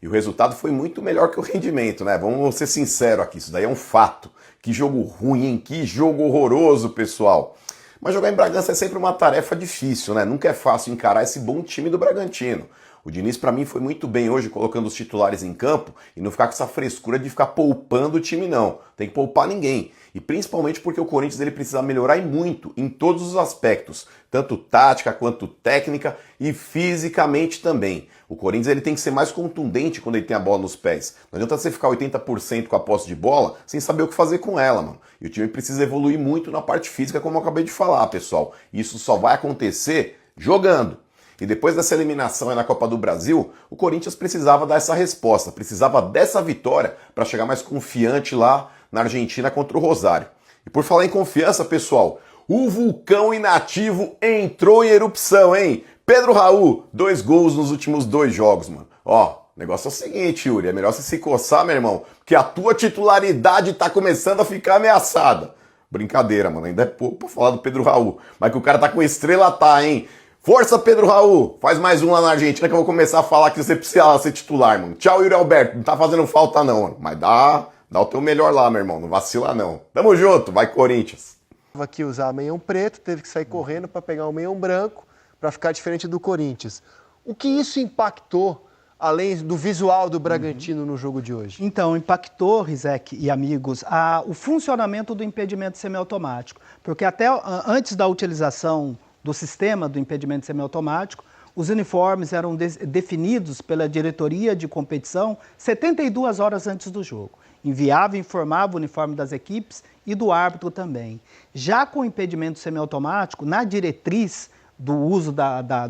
E o resultado foi muito melhor que o rendimento, né? Vamos ser sinceros aqui, isso daí é um fato. Que jogo ruim, hein? Que jogo horroroso, pessoal. Mas jogar em Bragança é sempre uma tarefa difícil, né? Nunca é fácil encarar esse bom time do Bragantino. O Diniz, para mim, foi muito bem hoje colocando os titulares em campo e não ficar com essa frescura de ficar poupando o time, não. Tem que poupar ninguém. E principalmente porque o Corinthians ele precisa melhorar e muito em todos os aspectos, tanto tática quanto técnica e fisicamente também. O Corinthians ele tem que ser mais contundente quando ele tem a bola nos pés. Não adianta você ficar 80% com a posse de bola sem saber o que fazer com ela, mano. E o time precisa evoluir muito na parte física, como eu acabei de falar, pessoal. Isso só vai acontecer jogando. E depois dessa eliminação na Copa do Brasil, o Corinthians precisava dar essa resposta, precisava dessa vitória para chegar mais confiante lá na Argentina contra o Rosário. E por falar em confiança, pessoal, o vulcão inativo entrou em erupção, hein? Pedro Raul, 2 gols nos últimos 2 jogos, mano. Ó, o negócio é o seguinte, Yuri, é melhor você se coçar, meu irmão, porque a tua titularidade tá começando a ficar ameaçada. Brincadeira, mano, ainda é pouco pra falar do Pedro Raul, mas que o cara tá com estrela, tá, hein? Força, Pedro Raul! Faz mais um lá na Argentina que eu vou começar a falar que você precisa ser titular, mano. Tchau, Yuri Alberto. Não tá fazendo falta, não, mano. Mas dá o teu melhor lá, meu irmão. Não vacila, não. Tamo junto. Vai, Corinthians. Aqui usar meião preto, teve que sair correndo para pegar um meião branco para ficar diferente do Corinthians. O que isso impactou, além do visual do Bragantino no jogo de hoje? Então, impactou, Rizek e amigos, o funcionamento do impedimento semiautomático. Porque até antes da utilização do sistema do impedimento semiautomático, os uniformes eram definidos pela diretoria de competição 72 horas antes do jogo. Enviava e informava o uniforme das equipes e do árbitro também. Já com o impedimento semiautomático, na diretriz do uso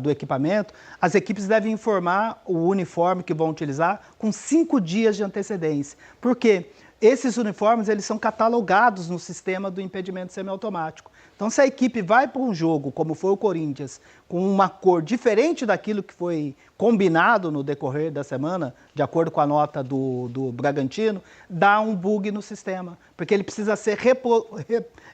do equipamento, as equipes devem informar o uniforme que vão utilizar com 5 dias de antecedência. Por quê? Esses uniformes eles são catalogados no sistema do impedimento semiautomático. Então, se a equipe vai para um jogo, como foi o Corinthians, com uma cor diferente daquilo que foi combinado no decorrer da semana, de acordo com a nota do Bragantino, dá um bug no sistema, porque ele precisa ser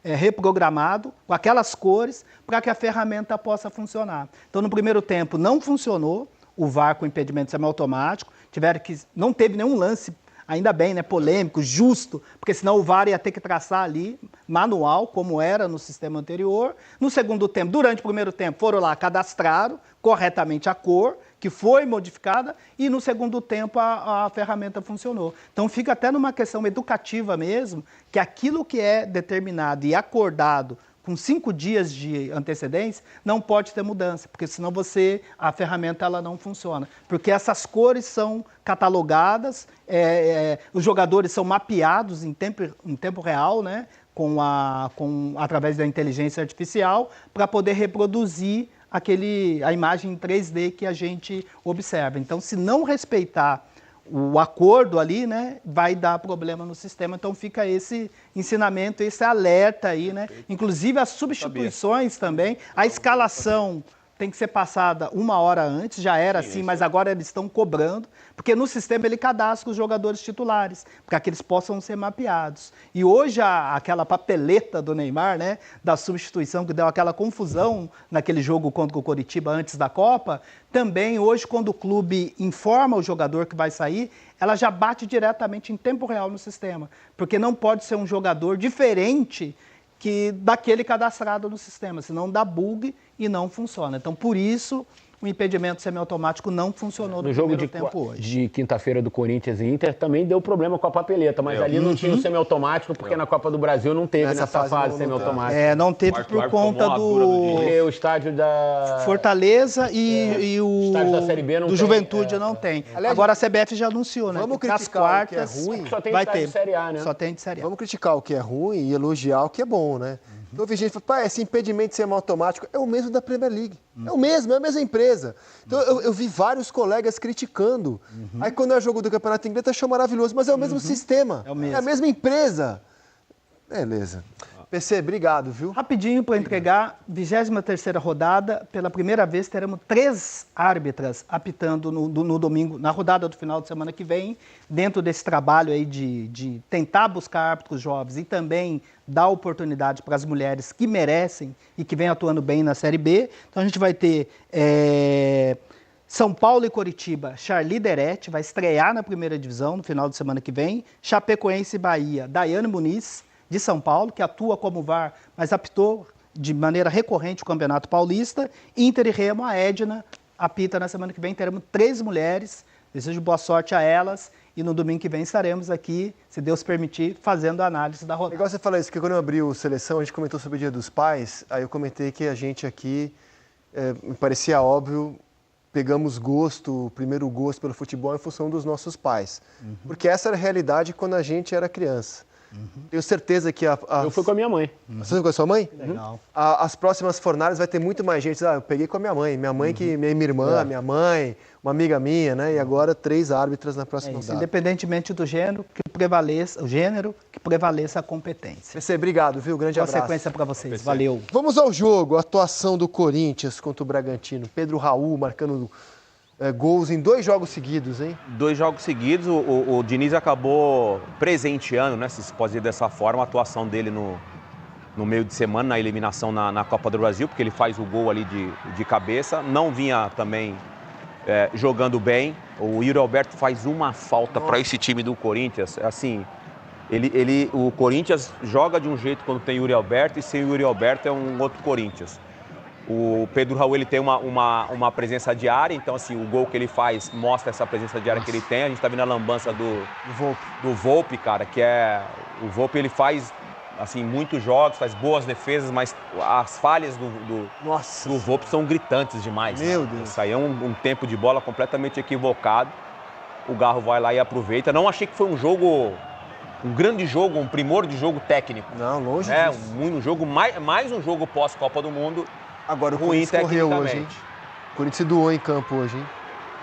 reprogramado com aquelas cores para que a ferramenta possa funcionar. Então, no primeiro tempo, não funcionou o VAR com impedimento semiautomático, não teve nenhum lance, ainda bem, né, polêmico, justo, porque senão o VAR ia ter que traçar ali, manual, como era no sistema anterior. No segundo tempo, durante o primeiro tempo, foram lá, cadastraram corretamente a cor, que foi modificada, e no segundo tempo a ferramenta funcionou. Então fica até numa questão educativa mesmo, que aquilo que é determinado e acordado com 5 dias de antecedência, não pode ter mudança, porque senão a ferramenta ela não funciona. Porque essas cores são catalogadas, os jogadores são mapeados em tempo real, né, através da inteligência artificial, para poder reproduzir a imagem em 3D que a gente observa. Então, se não respeitar o acordo ali, né, vai dar problema no sistema. Então fica esse ensinamento, esse alerta aí, né? Inclusive as substituições também, a escalação tem que ser passada 1 hora antes, já era assim, mas agora eles estão cobrando, porque no sistema ele cadastra os jogadores titulares, para que eles possam ser mapeados. E hoje aquela papeleta do Neymar, né, da substituição que deu aquela confusão naquele jogo contra o Coritiba antes da Copa, também hoje quando o clube informa o jogador que vai sair, ela já bate diretamente em tempo real no sistema, porque não pode ser um jogador diferente daquele cadastrado no sistema, senão dá bug e não funciona. Então, por isso, o impedimento semiautomático não funcionou no jogo primeiro tempo hoje. De quinta-feira do Corinthians e Inter também deu problema com a papeleta, mas ali não tinha o semiautomático, porque na Copa do Brasil não teve nessa fase semiautomática. Não teve por conta Porque o estádio da Fortaleza e o estádio da Série B não do tem, Juventude não tem. Agora a CBF já anunciou, né? Vamos que nas criticar quartas o que é ruim. Só tem vai estádio ter. de Série A, né? Só tem de Série A. Vamos criticar o que é ruim e elogiar o que é bom, né? Então, eu vi gente falando, esse impedimento semiautomático é o mesmo da Premier League. É o mesmo, é a mesma empresa. Então, eu vi vários colegas criticando. Aí, quando é jogo do Campeonato Inglês, achou maravilhoso, mas é o mesmo sistema. É o mesmo. É a mesma empresa. Beleza. PC, obrigado, viu? Rapidinho para entregar, 23ª rodada, pela primeira vez teremos 3 árbitras apitando no domingo, na rodada do final de semana que vem, dentro desse trabalho aí de tentar buscar árbitros jovens e também dar oportunidade para as mulheres que merecem e que vêm atuando bem na Série B. Então a gente vai ter São Paulo e Coritiba, Charlie Derete vai estrear na primeira divisão no final de semana que vem. Chapecoense e Bahia, Daiane Muniz, de São Paulo, que atua como VAR, mas apitou de maneira recorrente o Campeonato Paulista. Inter e Remo, a Edna apita na semana que vem. Teremos 3 mulheres. Desejo boa sorte a elas. E no domingo que vem estaremos aqui, se Deus permitir, fazendo a análise da rodada. Igual você falou isso, porque quando eu abri o Seleção, a gente comentou sobre o Dia dos Pais, aí eu comentei que a gente aqui, me parecia óbvio, pegamos o primeiro gosto pelo futebol em função dos nossos pais. Porque essa era a realidade quando a gente era criança. Tenho certeza que Eu fui com a minha mãe. Você foi com a sua mãe? Legal. As próximas fornadas vai ter muito mais gente. Eu peguei com a minha mãe. Minha irmã, minha mãe, uma amiga minha, né? E agora 3 árbitras na próxima rodada. Independentemente do gênero, que prevaleça a competência. PC, obrigado, viu? Grande Boa abraço. sequência para vocês. Valeu. Vamos ao jogo. A atuação do Corinthians contra o Bragantino. Pedro Raul marcando gols em 2 jogos seguidos, hein? 2 jogos seguidos, o Diniz acabou presenteando, né, se se pode dizer dessa forma, a atuação dele no meio de semana, na eliminação na Copa do Brasil, porque ele faz o gol ali de cabeça, não vinha também jogando bem. O Yuri Alberto faz uma falta para esse time do Corinthians, assim, o Corinthians joga de um jeito quando tem Yuri Alberto, e sem Yuri Alberto é um outro Corinthians. O Pedro Raul, ele tem uma presença diária, então assim, o gol que ele faz mostra essa presença diária que ele tem. A gente tá vendo a lambança do Volpi, cara, que o Volpi, ele faz assim muitos jogos, faz boas defesas, mas as falhas do Volpi são gritantes demais. Meu Deus. Isso aí é um tempo de bola completamente equivocado. O Garro vai lá e aproveita. Não achei que foi um grande jogo, um primor de jogo técnico. Não, longe disso. Um jogo, mais um jogo pós-Copa do Mundo. Agora o ruim Corinthians correu hoje, hein? tecnicamente. O Corinthians se doou em campo hoje, hein?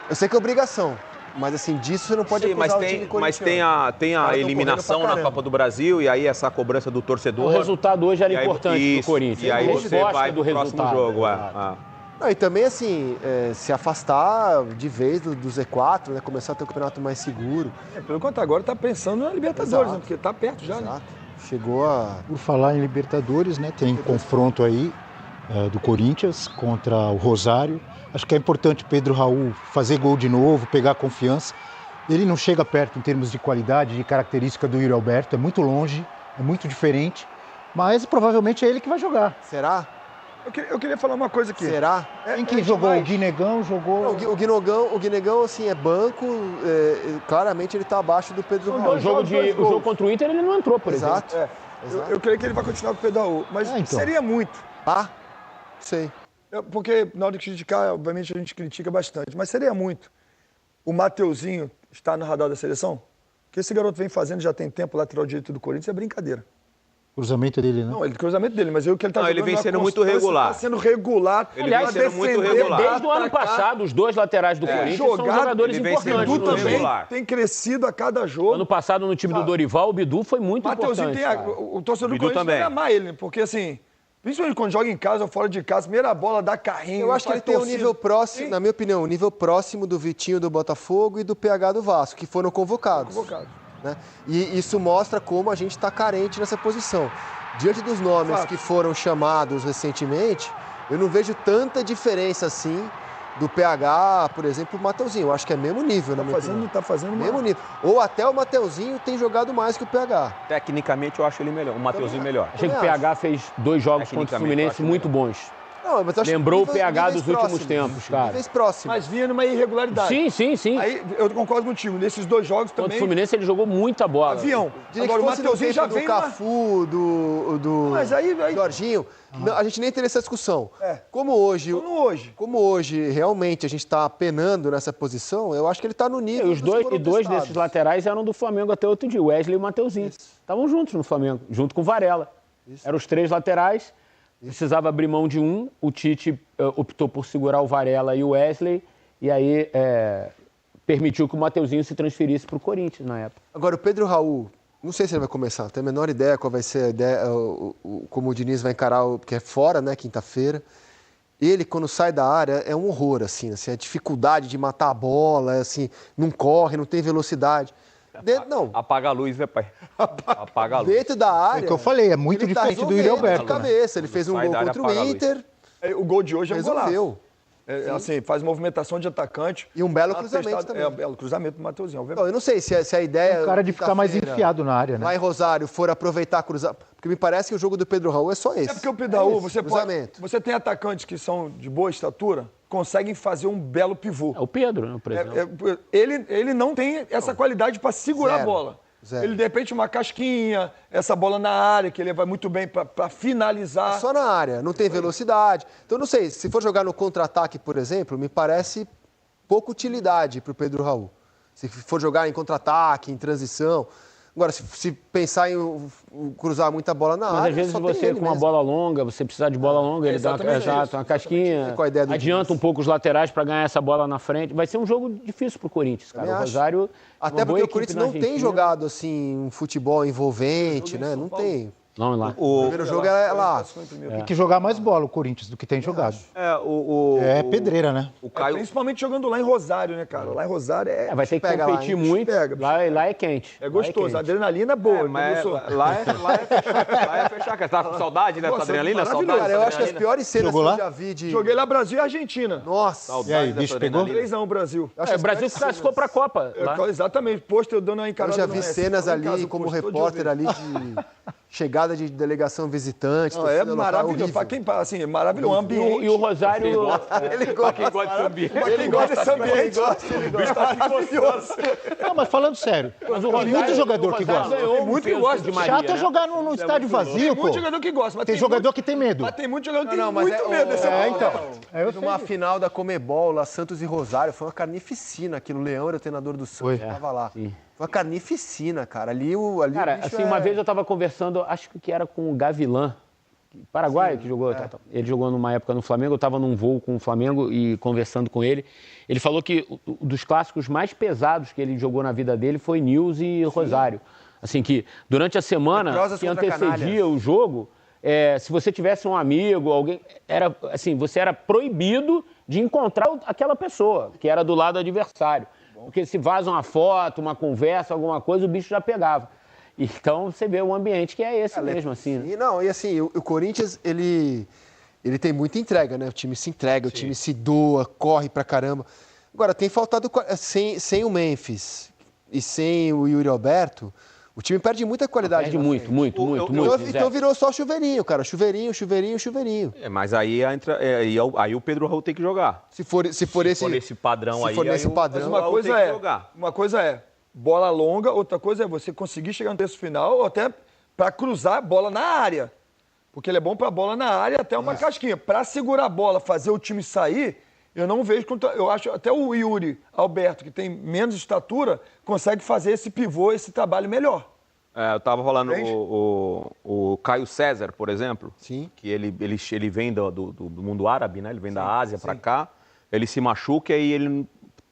Eu sei que é obrigação, mas assim, disso você não pode Sim, acusar o time mas corintiano. tem a eliminação na Copa do Brasil e aí essa cobrança do torcedor. O resultado hoje era importante pro Corinthians. E aí A você resposta vai do pro próximo resultado. jogo. Não, e também, assim, se afastar de vez do Z4, né? Começar a ter um campeonato mais seguro. Pelo contrário, agora tá pensando na Libertadores, né? Porque tá perto já, né? Exato. Chegou a... Por falar em Libertadores, né? Tem confronto aí do Corinthians contra o Rosário. Acho que é importante Pedro Raul fazer gol de novo, pegar confiança. Ele não chega perto em termos de qualidade, de característica do Yuri Alberto, é muito longe, é muito diferente, mas provavelmente é ele que vai jogar. Será? Eu queria falar uma coisa aqui. Será? Quem jogou? O Guinegão jogou... Não, o Guinegão, assim, é banco, claramente ele tá abaixo do Pedro Raul. O jogo contra o Inter ele não entrou, por exemplo. Exato. Eu creio que ele vai continuar com o Pedro Raul, mas então. seria muito. Sei. Porque na hora de criticar, obviamente a gente critica bastante, mas seria muito o Mateuzinho estar no radar da seleção? O que esse garoto vem fazendo já tem tempo, lateral direito do Corinthians, é brincadeira. Cruzamento dele, né? Não, cruzamento dele, mas o que ele tá jogando ele vem na sendo muito constância, regular. Tá sendo regular. Ele vem sendo muito regular. Desde o ano passado, os 2 laterais do Corinthians são jogadores ele vem sendo importantes. muito no jogo. regular. Tem crescido a cada jogo. Ano passado, no time do Dorival, o Bidu foi muito Mateuzinho importante. tem o torcedor do Bidu Corinthians também. vai amar ele, né? Porque assim, principalmente quando joga em casa ou fora de casa, primeira bola dá carrinho. Eu acho que ele tem um nível próximo, na minha opinião, um nível próximo do Vitinho do Botafogo e do PH do Vasco, que foram convocados. Né? E isso mostra como a gente está carente nessa posição. Diante dos nomes que foram chamados recentemente, eu não vejo tanta diferença assim do PH, por exemplo, o Mateuzinho. Eu acho que é mesmo nível, na minha opinião. Tá fazendo mesmo nível. Ou até o Mateuzinho tem jogado mais que o PH. Tecnicamente eu acho ele melhor, o Mateuzinho melhor. Achei que o PH fez 2 jogos contra o Fluminense muito bons. Não, mas eu acho Lembrou que o PH dos últimos próximos, tempos, cara. Níveis próximos. Mas vinha numa irregularidade. Sim. Aí eu concordo contigo. Nesses 2 jogos Contra também. o Fluminense ele jogou muita bola. Avião. Diria Agora que o fosse Mateuzinho já do vem Cafu, do Mas aí Jorginho, não, a gente nem teria essa discussão. Como hoje realmente a gente está penando nessa posição, eu acho que ele está no nível. E dois desses laterais eram do Flamengo até outro dia, o Wesley e o Mateuzinho. Estavam juntos no Flamengo, junto com o Varela. Eram os 3 laterais. Precisava abrir mão de um, o Tite optou por segurar o Varela e o Wesley, e aí permitiu que o Mateuzinho se transferisse para o Corinthians na época. Agora, o Pedro Raul, não sei se ele vai começar, não tenho a menor ideia qual vai ser a ideia, como o Diniz vai encarar, porque é fora, né, quinta-feira. Ele, quando sai da área, é um horror, assim, a dificuldade de matar a bola, assim, não corre, não tem velocidade. Não. Apaga a luz, né, pai? Apaga a luz. Dentro da área. É o que eu falei, é muito diferente do Yuri Alberto. De cabeça. Ele fez um gol contra o Inter. O gol de hoje é um golaço. Assim, faz movimentação de atacante. E um belo Tá cruzamento testado- também. É, um belo cruzamento do Mateuzinho, Então, eu não sei se a ideia... O cara de ficar mais quinta-feira, enfiado na área, né? Lá em Rosário, for aproveitar cruzar... Porque me parece que o jogo do Pedro Raul é só esse. É porque o Pedro Raul, esse, você cruzamento. você tem atacantes que são de boa estatura, conseguem fazer um belo pivô. É o Pedro, né, por exemplo. Ele não tem essa qualidade para segurar Zero. a bola. Zero. Ele, de repente, uma casquinha, essa bola na área, que ele vai muito bem para finalizar. Só na área, não tem velocidade. Então, não sei, se for jogar no contra-ataque, por exemplo, me parece pouca utilidade para o Pedro Raul. Se for jogar em contra-ataque, em transição. Agora, se pensar em cruzar muita bola na Mas área, às vezes só tem você ele com uma mesmo. bola longa, você precisar de bola longa, ele dá exatamente exato, isso, uma casquinha, Qual a ideia do adianta Diniz? um pouco os laterais para ganhar essa bola na frente. Vai ser um jogo difícil pro Corinthians, cara. Também O acho. Rosário. Até uma boa porque o equipe Corinthians na não tem Argentina. jogado assim um futebol envolvente, né? Não tem. Vamos lá. O primeiro jogo é lá. Tem que jogar mais bola o Corinthians do que tem jogado. É pedreira, né? O Caio, Principalmente jogando lá em Rosário, né, cara? Lá em Rosário Vai ter que pega lá, competir hein? muito. Pega, Lá é quente. é gostoso. Lá A é quente. adrenalina é boa. mas viu, lá é fechar, cara. Tá com saudade dessa Nossa, adrenalina? maravilhoso. Saudade Cara, eu dessa acho que as adrenalina? piores cenas Jogou que eu lá? já vi de... Joguei lá Brasil e Argentina. Nossa. E aí, Dessa bicho, pegou? adrenalina. 3-1 Brasil. Eu acho É, as o Brasil piores se classificou pra Copa. lá. Exatamente. Posto eu dando uma Eu encarada já no vi Messi. cenas Tava em casa, ali como posto, todo repórter dia. ali de chegada de delegação visitante. Não, é torcida local, maravilhoso. horrível. Pra quem assim, maravilhoso. O ambiente. E o Rosário. Ele gosta. Quem gosta desse ambiente. Pra quem gosta desse ambiente. Ele gosta. Maravilhoso. Não, mas falando sério, Mas o tem Rosário- muito jogador o que Rosário gosta. ganhou Tem um muito que peso gosta. de Maria, Chato é né? jogar num estádio vazio, Tem pô. muito jogador que gosta. Mas Tem jogador que tem medo. Mas tem muito jogador que Não, tem mas muito medo desse então. Teve uma final da Comebol, lá Santos e Rosário, foi uma carnificina aquilo. O Leão era o treinador do Santos, Foi. tava lá. sim. Foi uma carnificina, cara. Ali Cara, o bicho assim, uma vez eu tava conversando, acho que era com o Gavilã, paraguaio, que jogou. Ele jogou numa época no Flamengo, eu tava num voo com o Flamengo e conversando com ele. Ele falou que dos clássicos mais pesados que ele jogou na vida dele foi Nils e Rosário. Assim, que durante a semana Leprosas que contra antecedia canalhas. o jogo, se você tivesse um amigo, alguém, era assim, você era proibido de encontrar aquela pessoa que era do lado adversário. Porque se vaza uma foto, uma conversa, alguma coisa, o bicho já pegava. Então você vê o ambiente que é esse mesmo, assim, né? E não, e assim, o Corinthians, ele tem muita entrega, né? O time se entrega, o time se doa, corre pra caramba. Agora, tem faltado, sem o Memphis e sem o Yuri Alberto, o time perde muita qualidade. Perde na muito, frente. muito, muito, muito. Então virou só chuveirinho, cara. Chuveirinho. Mas aí entra, aí o Pedro Raul tem que jogar. Se for esse padrão se aí. for nesse aí o- padrão, Mas Raul tem que jogar. uma coisa é bola longa, outra coisa é você conseguir chegar no terço final ou até para cruzar a bola na área. Porque ele é bom para bola na área até uma casquinha. Para segurar a bola, fazer o time sair, eu não vejo eu acho até o Yuri Alberto, que tem menos estatura, consegue fazer esse pivô, esse trabalho melhor. Eu tava falando Entende? o Caio César, por exemplo. Sim. Que ele vem do mundo árabe, né? Ele vem da Ásia pra cá. Ele se machuca e ele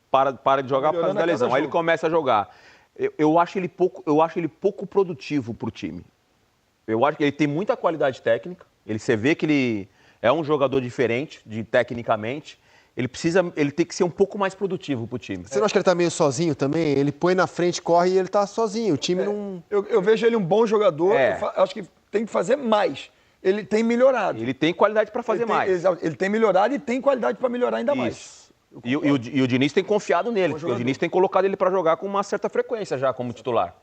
para de jogar por causa Melhorando da a cada lesão. Aí ele jogo. começa a jogar. Eu acho ele pouco produtivo pro time. Eu acho que ele tem muita qualidade técnica. Você vê que ele é um jogador diferente, tecnicamente. Ele tem que ser um pouco mais produtivo pro time. você não acha que ele tá meio sozinho também? Ele põe na frente, corre e ele tá sozinho. O time não... Eu vejo ele um bom jogador, eu acho que tem que fazer mais. Ele tem melhorado. Ele tem qualidade para fazer mais. Ele tem melhorado e tem qualidade para melhorar ainda mais. Isso. E o Diniz tem confiado nele, porque o Diniz tem colocado ele para jogar com uma certa frequência já como titular.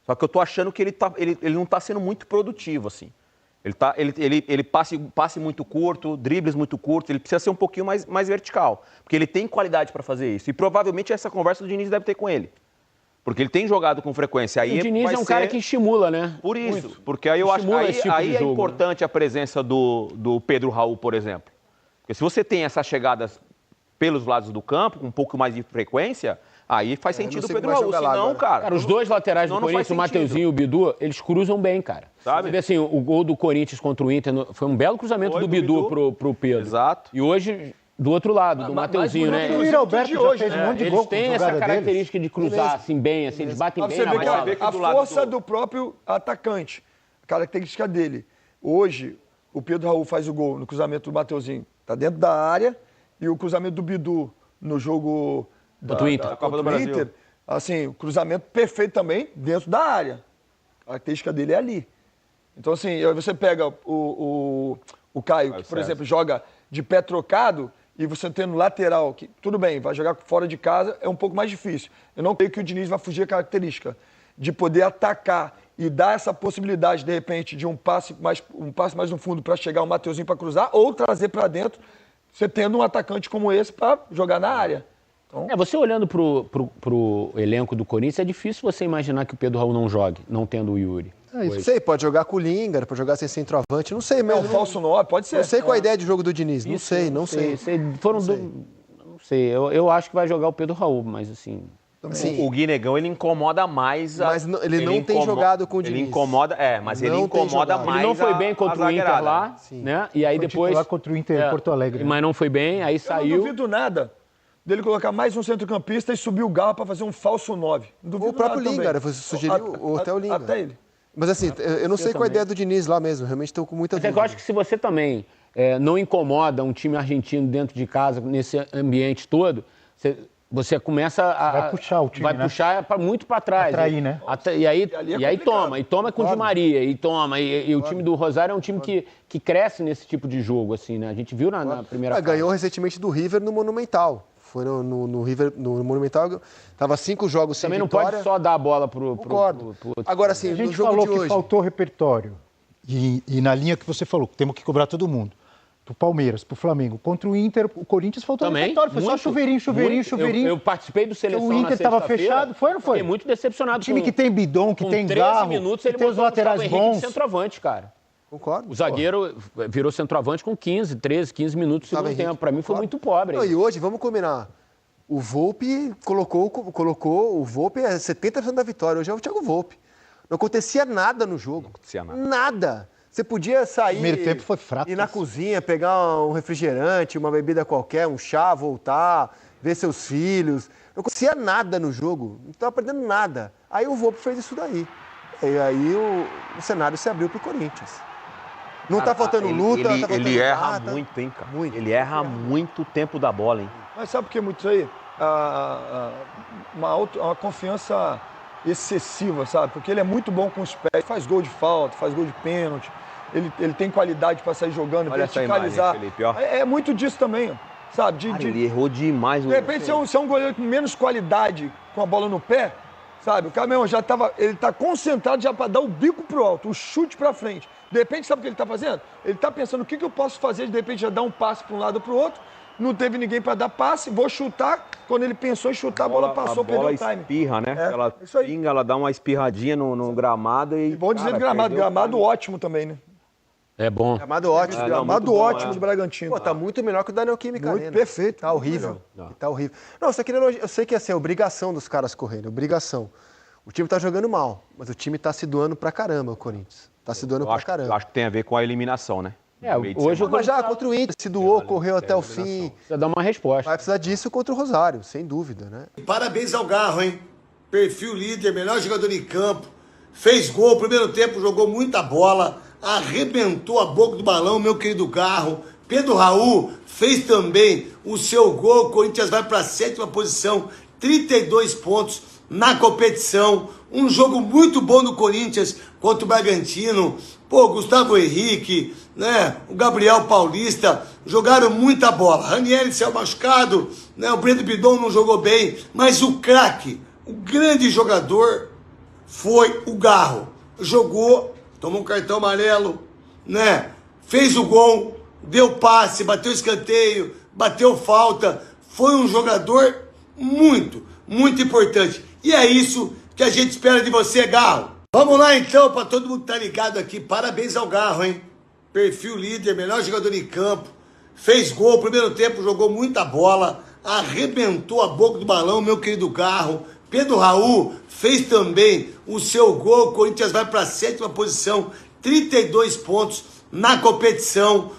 Só que eu tô achando que ele não tá sendo muito produtivo, assim. Ele passe muito curto, dribles muito curtos, ele precisa ser um pouquinho mais vertical. Porque ele tem qualidade para fazer isso. E provavelmente essa conversa o Diniz deve ter com ele. Porque ele tem jogado com frequência. Aí O Diniz vai é um cara ser- que estimula, né? Por isso, porque aí eu acho Estimula esse tipo de aí é jogo, importante a presença do Pedro Raul, por exemplo. Porque se você tem essas chegadas pelos lados do campo, com um pouco mais de frequência, aí faz não sentido o sei Pedro como vai Raul. jogar lá Senão, agora. cara... Cara, os dois laterais do Não faz Corinthians, o sentido. Mateuzinho e o Bidu, eles cruzam bem, cara. Sabe? Você vê assim, o gol do Corinthians contra o Inter foi um belo cruzamento Foi, do do Bidu Bidu. pro Pedro. Exato. E hoje, do outro lado, do Mateuzinho, né? O Yuri Alberto de já hoje, fez um né? monte de Eles gol com têm essa jogada característica de cruzar assim bem, assim, eles batem Pra bem você na ver que bola. vê que a do lado força do- do próprio atacante, a característica dele. Hoje, o Pedro Raul faz o gol no cruzamento do Mateuzinho, tá dentro da área, e o cruzamento do Bidu no jogo Contra o Inter. da Copa do contra o Brasil. Inter, assim, o cruzamento perfeito também dentro da área. A característica dele é ali. Então, assim, aí você pega o Caio, que, por César. exemplo, joga de pé trocado, e você tendo lateral, que tudo bem, vai jogar fora de casa, é um pouco mais difícil. Eu não creio que o Diniz vai fugir a característica de poder atacar e dar essa possibilidade, de repente, de um passe mais no fundo para chegar o Mateuzinho para cruzar, ou trazer para dentro, você tendo um atacante como esse para jogar na área. Então... Você olhando pro elenco do Corinthians, é difícil você imaginar que o Pedro Raul não jogue, não tendo o Yuri. Não sei, pode jogar com o Lingard, pode jogar sem centroavante, não sei mesmo. É um falso 9, pode ser. Não sei qual a ideia de jogo do Diniz, não sei. Não sei, eu acho que vai jogar o Pedro Raul, mas assim... O Guinegão, ele incomoda mais... Mas ele não tem jogado com o Diniz. Ele incomoda, mas ele incomoda mais. Ele não foi bem contra o Inter lá, né? E aí depois... Lá contra o Inter Porto Alegre. Mas não foi bem, aí saiu... Eu não duvido nada dele colocar mais um centrocampista e subir o Garro para fazer um falso 9. O próprio Lingard, você sugeriu até o Lingard. Até ele. Mas assim, eu não sei qual a ideia do Diniz lá mesmo, realmente estou com muita dúvida. Eu acho que se você também não incomoda um time argentino dentro de casa, nesse ambiente todo, você começa a... Vai puxar o time, puxar muito para trás. Atrair, né? E aí toma com o Di Maria, e o time do Rosário é um time que cresce nesse tipo de jogo, assim, né? A gente viu na primeira fase. Ganhou recentemente do River no Monumental. Foi no River, no Monumental, tava 5 jogos sem também vitória. Também não pode só dar a bola pro Concordo. Agora, assim, a gente no jogo falou de hoje... que faltou repertório. E na linha que você falou, que temos que cobrar todo mundo. Pro Palmeiras, pro Flamengo. Contra o Inter, o Corinthians faltou repertório. Foi só chuveirinho. Eu participei do Seleção o Inter estava fechado, foi ou não foi? Fiquei muito decepcionado. Time que tem bidon, que tem Garro, 13 minutos, ele tem os laterais bons. Centroavante, cara. Concordo. O zagueiro virou centroavante com 15 minutos do segundo tempo. Para mim foi muito pobre. Não, e hoje, vamos combinar. O Volpi colocou o Volpi é 70% da vitória. Hoje é o Thiago Volpi. Não acontecia nada no jogo. Não acontecia nada. Nada. Você podia sair, primeiro tempo foi fraco, ir na cozinha, pegar um refrigerante, uma bebida qualquer, um chá, voltar, ver seus filhos. Não acontecia nada no jogo. Não estava perdendo nada. Aí o Volpi fez isso daí. E aí o cenário se abriu para o Corinthians. Não está faltando luta. Ele erra muito, hein, cara? Muito. Ele erra muito o tempo da bola, hein? Mas sabe por que muito isso aí? Uma confiança excessiva, sabe? Porque ele é muito bom com os pés, faz gol de falta, faz gol de pênalti, ele tem qualidade para sair jogando, olha verticalizar. Essa imagem, Felipe, ó. É muito disso também, ó, sabe? Ele errou demais. De repente, se é um goleiro com menos qualidade com a bola no pé, sabe? O cara mesmo ele tá concentrado já para dar o bico pro alto, o chute para frente. De repente, sabe o que ele tá fazendo? Ele tá pensando o que eu posso fazer, de repente já dar um passe para um lado ou pro outro. Não teve ninguém para dar passe, vou chutar. Quando ele pensou em chutar, a bola passou, perdeu o time. A bola espirra, né? Ela pinga, ela dá uma espirradinha no gramado e... Bom dizer do gramado. Gramado ótimo também, né? É bom. Gramado ótimo. Gramado ótimo de Bragantino. Pô, tá muito melhor que o da Neoquímica Arena. Perfeito. Tá horrível. Tá horrível. Não, eu sei que é obrigação dos caras correrem, obrigação. O time tá jogando mal, mas o time tá se doando pra caramba, o Corinthians. Tá se doando pra caramba. Eu acho que tem a ver com a eliminação, né? Hoje mas já contra o Inter, se doou, correu até o fim. Precisa dar uma resposta. Vai precisar disso contra o Rosário, sem dúvida, né? Parabéns ao Garro, hein? Perfil líder, melhor jogador em campo. Fez gol, primeiro tempo jogou muita bola, arrebentou a boca do balão, meu querido Garro. Pedro Raul fez também o seu gol. O Corinthians vai para a 7ª posição, 32 pontos na competição. Um jogo muito bom do Corinthians contra o Bragantino. Pô, Gustavo Henrique, né? O Gabriel Paulista jogaram muita bola. Ranieri saiu machucado, né? O Breno Bidon não jogou bem, mas o craque, o grande jogador foi o Garro. Jogou, tomou um cartão amarelo, né? Fez o gol, deu passe, bateu escanteio, bateu falta. Foi um jogador muito, muito importante. E é isso que a gente espera de você, Garro. Vamos lá então, para todo mundo que tá ligado aqui. Parabéns ao Garro, hein? Perfil líder, melhor jogador em campo. Fez gol, primeiro tempo jogou muita bola, arrebentou a boca do balão, meu querido Garro. Pedro Raul fez também o seu gol. O Corinthians vai para a 7ª posição, 32 pontos na competição.